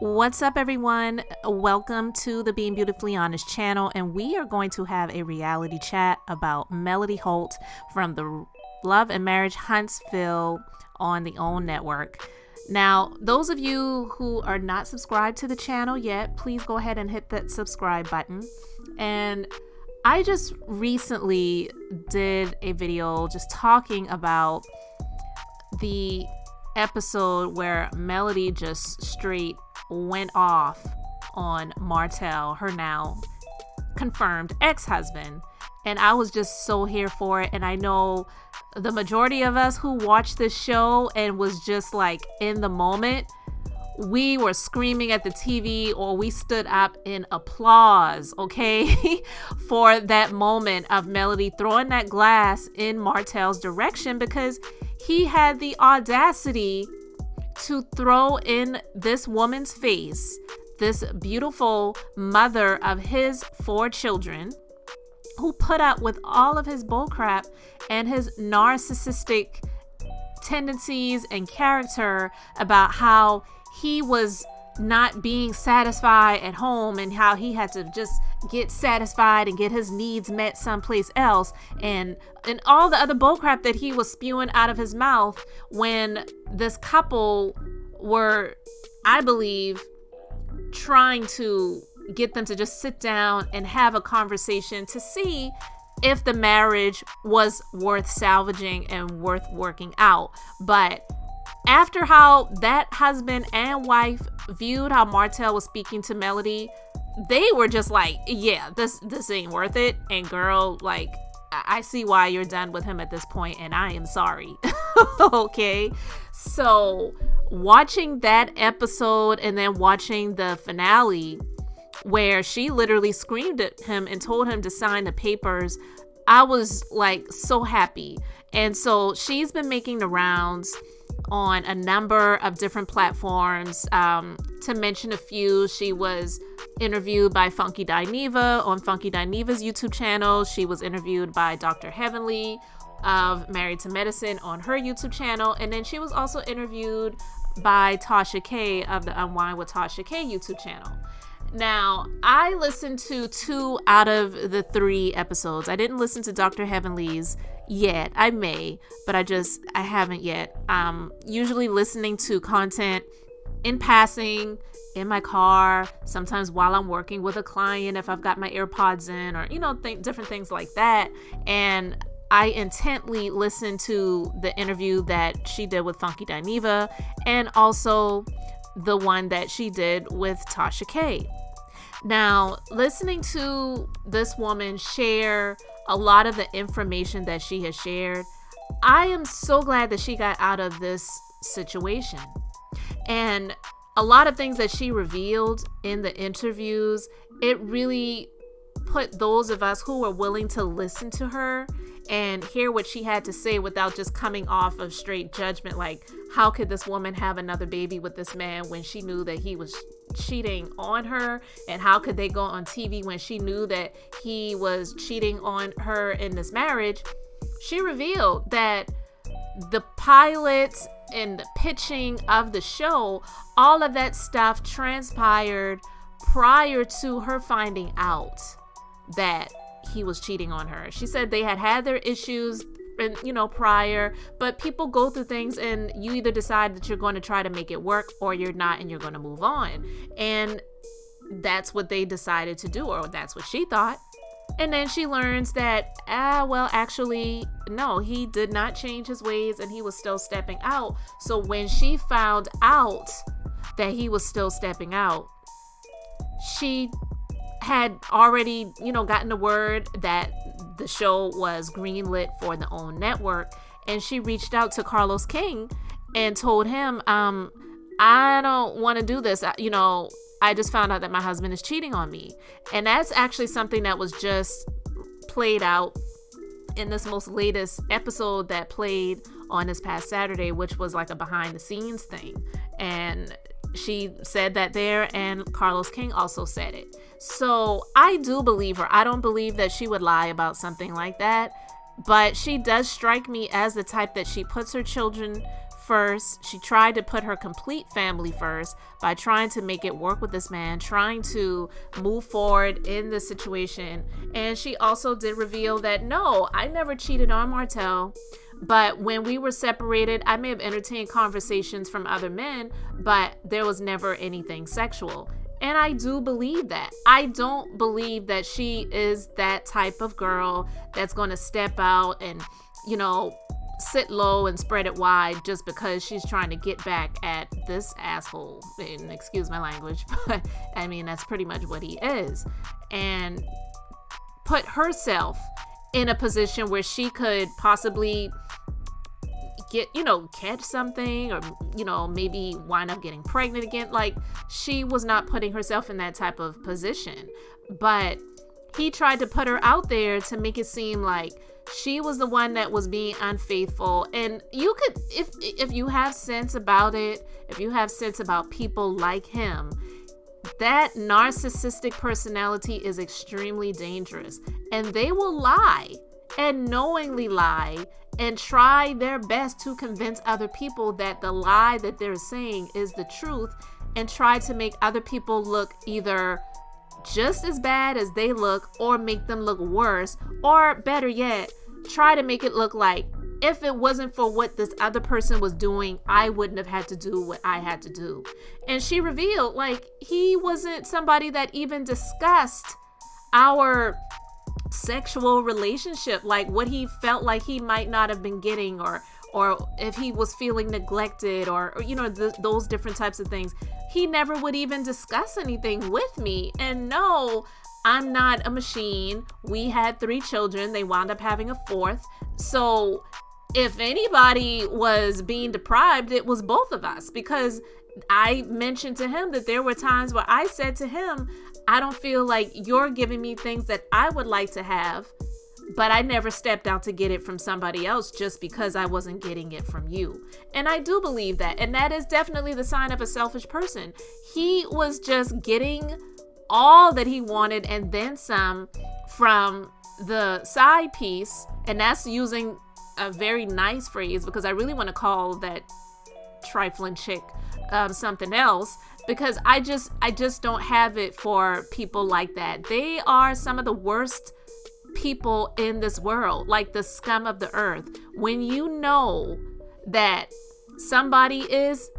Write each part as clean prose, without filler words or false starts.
What's up, everyone? Welcome to the Being Beautifully Honest channel, and we are going to have a reality chat about Melody Holt from the Love and Marriage Huntsville on the OWN network. Now, those of you who are not subscribed to the channel yet, please go ahead and hit that subscribe button. And I just recently did a video just talking about the episode where Melody just straight went off on Martell, her now confirmed ex-husband, and I was just so here for it. And I know the majority of us who watched this show and was just like in the moment, we were screaming at the TV or we stood up in applause, okay, for that moment of Melody throwing that glass in Martell's direction, because he had the audacity to throw in this woman's face, this beautiful mother of his 4 children, who put up with all of his bullcrap and his narcissistic tendencies and character about how he was not being satisfied at home and how he had to just get satisfied and get his needs met someplace else, and all the other bullcrap that he was spewing out of his mouth when this couple were, I believe, trying to get them to just sit down and have a conversation to see if the marriage was worth salvaging and worth working out. But after how that husband and wife viewed how Martell was speaking to Melody, they were just like, yeah, this ain't worth it. And girl, like, I see why you're done with him at this point, and I am sorry. Okay. So watching that episode and then watching the finale where she literally screamed at him and told him to sign the papers, I was like so happy. And so she's been making the rounds on a number of different platforms. To mention a few, she was interviewed by Funky Dineva on Funky Dineva's YouTube channel. She was interviewed by Dr. Heavenly of Married to Medicine on her YouTube channel. And then she was also interviewed by Tasha K of the Unwind with Tasha K YouTube channel. Now, I listened to 2 out of the 3 episodes. I didn't listen to Dr. Heavenly's yet. I may, but I haven't yet. Usually listening to content in passing, in my car, sometimes while I'm working with a client, if I've got my AirPods in, or, different things like that. And I intently listened to the interview that she did with Funky Dineva, and also the one that she did with Tasha K. Now, listening to this woman share a lot of the information that she has shared, I am so glad that she got out of this situation. And a lot of things that she revealed in the interviews, it really put those of us who were willing to listen to her and hear what she had to say without just coming off of straight judgment, like, how could this woman have another baby with this man when she knew that he was cheating on her? And how could they go on TV when she knew that he was cheating on her in this marriage? She revealed that the pilot and the pitching of the show, all of that stuff transpired prior to her finding out that he was cheating on her. She said they had their issues and prior, but people go through things and you either decide that you're going to try to make it work or you're not, and you're going to move on. And that's what they decided to do, or that's what she thought. And then she learns that, actually, no, he did not change his ways and he was still stepping out. So when she found out that he was still stepping out, she had already, gotten the word that the show was greenlit for the OWN network. And she reached out to Carlos King and told him, I don't want to do this. I just found out that my husband is cheating on me. And that's actually something that was just played out in this most latest episode that played on this past Saturday, which was like a behind the scenes thing. And she said that there, and Carlos King also said it. So I do believe her. I don't believe that she would lie about something like that, but she does strike me as the type that she puts her children first. She tried to put her complete family first by trying to make it work with this man, trying to move forward in this situation. And she also did reveal that, no, I never cheated on Martell. But when we were separated, I may have entertained conversations from other men, but there was never anything sexual. And I do believe that. I don't believe that she is that type of girl that's going to step out and, sit low and spread it wide just because she's trying to get back at this asshole. And excuse my language, but I mean, that's pretty much what he is. And put herself in a position where she could possibly get, catch something, or, maybe wind up getting pregnant again. Like, she was not putting herself in that type of position. But he tried to put her out there to make it seem like she was the one that was being unfaithful. And you could, if you have sense about it, if you have sense about people like him, that narcissistic personality is extremely dangerous. And they will lie and knowingly lie and try their best to convince other people that the lie that they're saying is the truth, and try to make other people look either just as bad as they look, or make them look worse, or better yet, try to make it look like if it wasn't for what this other person was doing, I wouldn't have had to do what I had to do. And she revealed, like, he wasn't somebody that even discussed our sexual relationship, like what he felt like he might not have been getting, or if he was feeling neglected, or those different types of things. He never would even discuss anything with me. And no, I'm not a machine. We had 3 children. They wound up having a 4th. So if anybody was being deprived, it was both of us, because I mentioned to him that there were times where I said to him, I don't feel like you're giving me things that I would like to have, but I never stepped out to get it from somebody else just because I wasn't getting it from you. And I do believe that. And that is definitely the sign of a selfish person. He was just getting all that he wanted and then some from the side piece. And that's using a very nice phrase, because I really want to call that trifling chick something else, because I just don't have it for people like that. They are some of the worst people in this world, like the scum of the earth. When you know that somebody is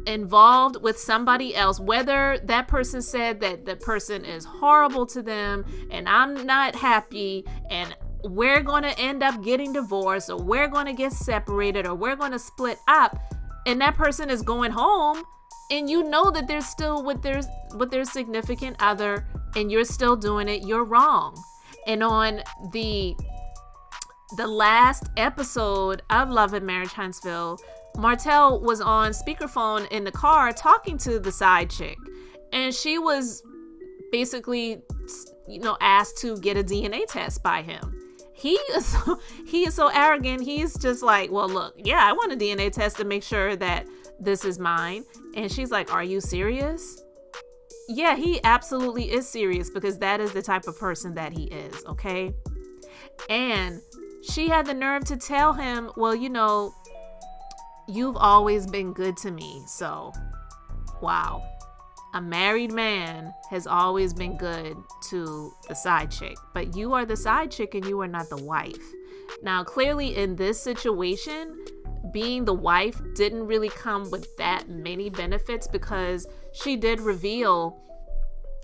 involved with somebody else, whether that person said that the person is horrible to them and I'm not happy and we're going to end up getting divorced, or we're going to get separated, or we're going to split up, and that person is going home, and you know that they're still with their significant other, and you're still doing it, you're wrong. And on the last episode of Love and Marriage Huntsville, Martell was on speakerphone in the car talking to the side chick, and she was basically, asked to get a DNA test by him. He is so arrogant. He's just like, well, look, yeah, I want a DNA test to make sure that this is mine. And she's like, are you serious? Yeah, he absolutely is serious, because that is the type of person that he is, okay? And she had the nerve to tell him, well, you've always been good to me. So, wow. A married man has always been good to the side chick, but you are the side chick and you are not the wife. Now, clearly in this situation, being the wife didn't really come with that many benefits, because she did reveal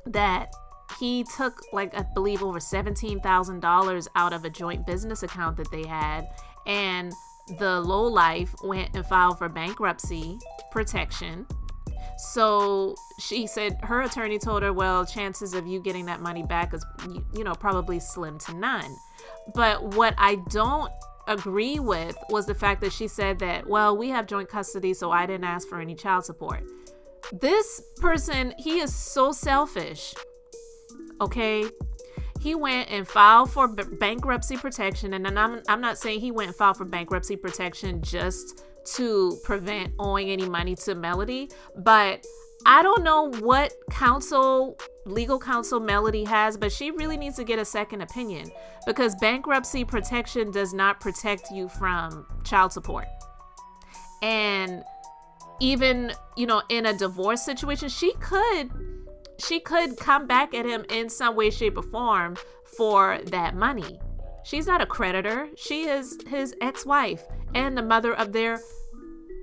that he took, like, I believe over $17,000 out of a joint business account that they had, and the lowlife went and filed for bankruptcy protection. So she said her attorney told her, well, chances of you getting that money back is, probably slim to none. But what I don't agree with was the fact that she said that, well, we have joint custody, so I didn't ask for any child support. This person, he is so selfish. Okay. He went and filed for bankruptcy protection. And then I'm not saying he went and filed for bankruptcy protection just to prevent owing any money to Melody, but I don't know what legal counsel Melody has, but she really needs to get a second opinion, because bankruptcy protection does not protect you from child support. And even, in a divorce situation, she could come back at him in some way, shape, or form for that money. She's not a creditor. She is his ex-wife and the mother of their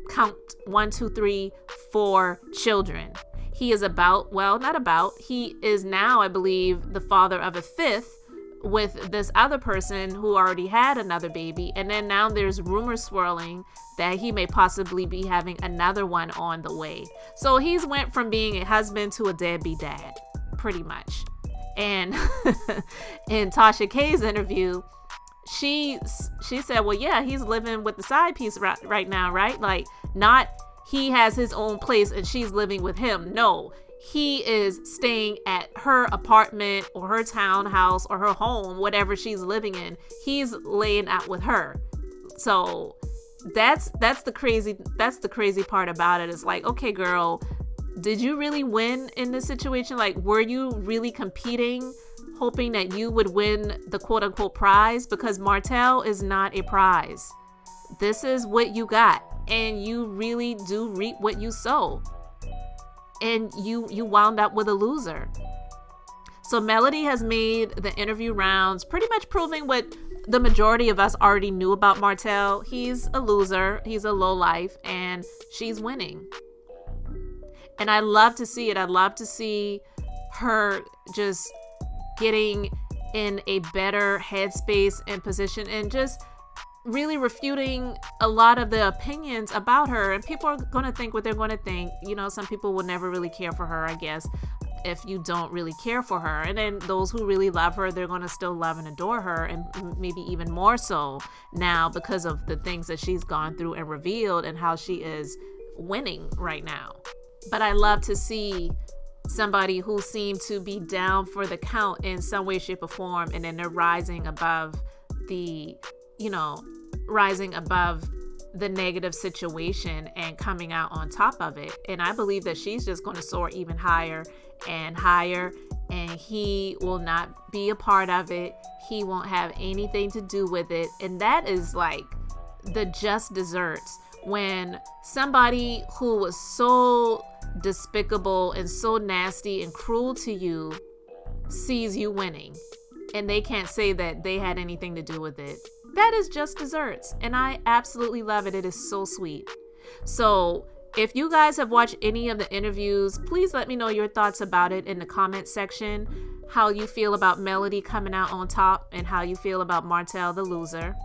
count 1, 2, 3, 4 children. He is he is now, I believe, the father of a 5th with this other person who already had another baby. And then now there's rumors swirling that he may possibly be having another one on the way. So he's went from being a husband to a deadbeat dad, pretty much. And in Tasha K's interview, she said, well, yeah, he's living with the side piece right now, right? Like, not he has his own place and she's living with him. No, he is staying at her apartment or her townhouse or her home, whatever she's living in. He's laying out with her. So that's the crazy part about it. It's like, okay, girl, did you really win in this situation? Like, were you really competing, hoping that you would win the quote unquote prize? Because Martell is not a prize. This is what you got. And you really do reap what you sow. And you wound up with a loser. So Melody has made the interview rounds, pretty much proving what the majority of us already knew about Martell. He's a loser. He's a lowlife, and she's winning. And I love to see it. I love to see her just getting in a better headspace and position and just really refuting a lot of the opinions about her. And people are going to think what they're going to think. Some people will never really care for her, I guess, if you don't really care for her. And then those who really love her, they're going to still love and adore her, and maybe even more so now because of the things that she's gone through and revealed and how she is winning right now. But I love to see somebody who seemed to be down for the count in some way, shape, or form, and then they're rising above the negative situation and coming out on top of it. And I believe that she's just going to soar even higher and higher, and he will not be a part of it. He won't have anything to do with it. And that is like the just desserts, when somebody who was so despicable and so nasty and cruel to you sees you winning, and they can't say that they had anything to do with it. That is just desserts, and I absolutely love it. It is so sweet. So if you guys have watched any of the interviews, please let me know your thoughts about it in the comment section, how you feel about Melody coming out on top and how you feel about Martell the loser.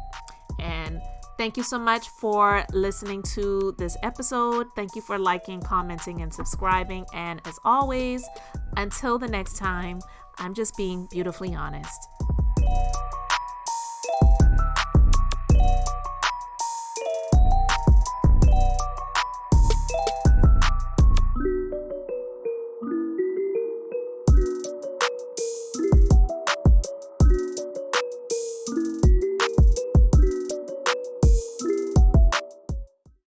And thank you so much for listening to this episode. Thank you for liking, commenting, and subscribing. And as always, until the next time, I'm just being beautifully honest.